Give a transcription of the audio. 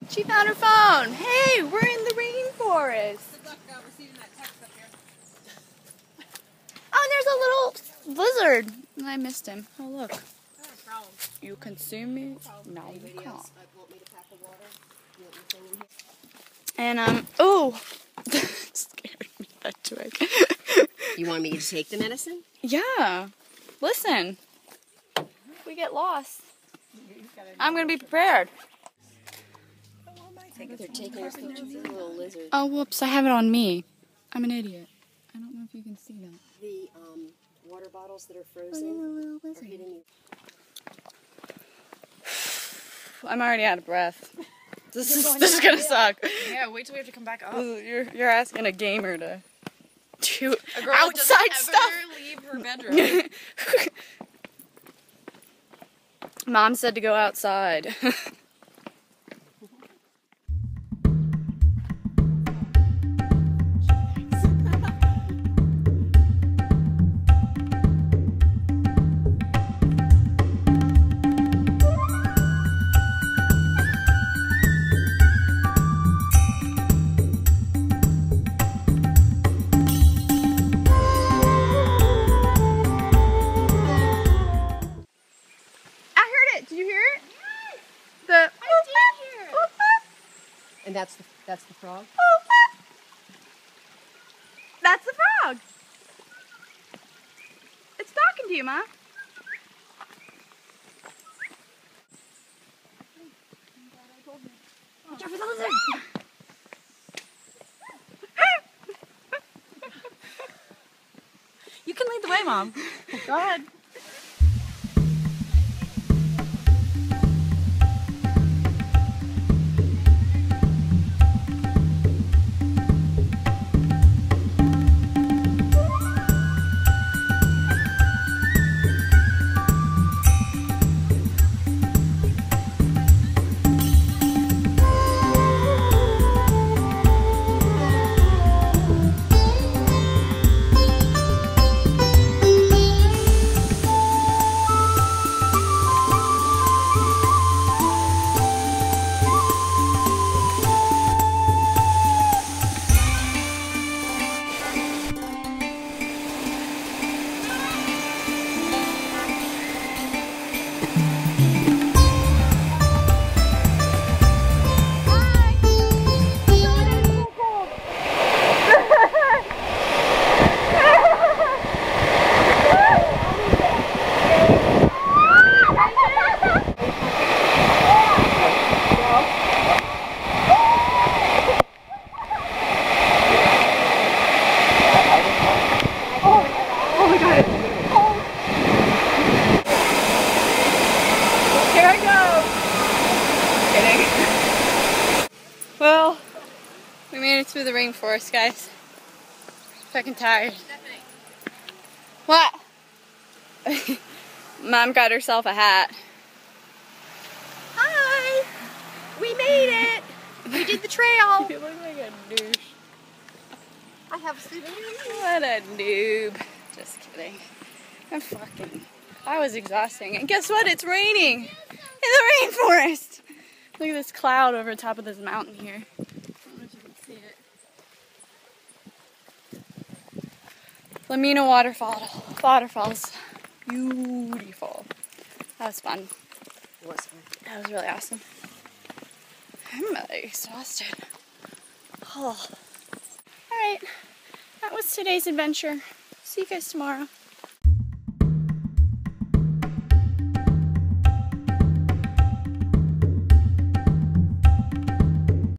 She found her phone. Hey, we're in the rainforest. Oh, and there's a little lizard. I missed him. Oh, look. You can see me? No, you can't. And, oh. Scared me, that twig. You want me to take the medicine? Yeah. Listen. If we get lost, I'm going to be prepared. They're taking us to the little lizard. Oh, whoops. I have it on me. I'm an idiot. I don't know if you can see that. The water bottles that are frozen are hitting you. I'm already out of breath. This is going to suck. Yeah, wait till we have to come back up. You're asking a gamer to do A girl outside doesn't stuff. ever leave her bedroom. Mom said to go outside. Did you hear it? Yes! The I did hear it. And that's the frog? That's the frog. It's talking to you, Ma. Watch out for the lizard! You can lead the way, Mom. Go ahead. Well, we made it through the rainforest, guys. Fucking tired. What? Mom got herself a hat. Hi! We made it! We did the trail! You look like a douche. I have sleep. What a noob. Just kidding. That was exhausting. And guess what? It's raining in the rainforest. Look at this cloud over top of this mountain here. I don't know if you can see it. Lamina waterfalls. Beautiful. That was fun. It was fun. That was really awesome. I'm really exhausted. Oh. Alright. That was today's adventure. See you guys tomorrow.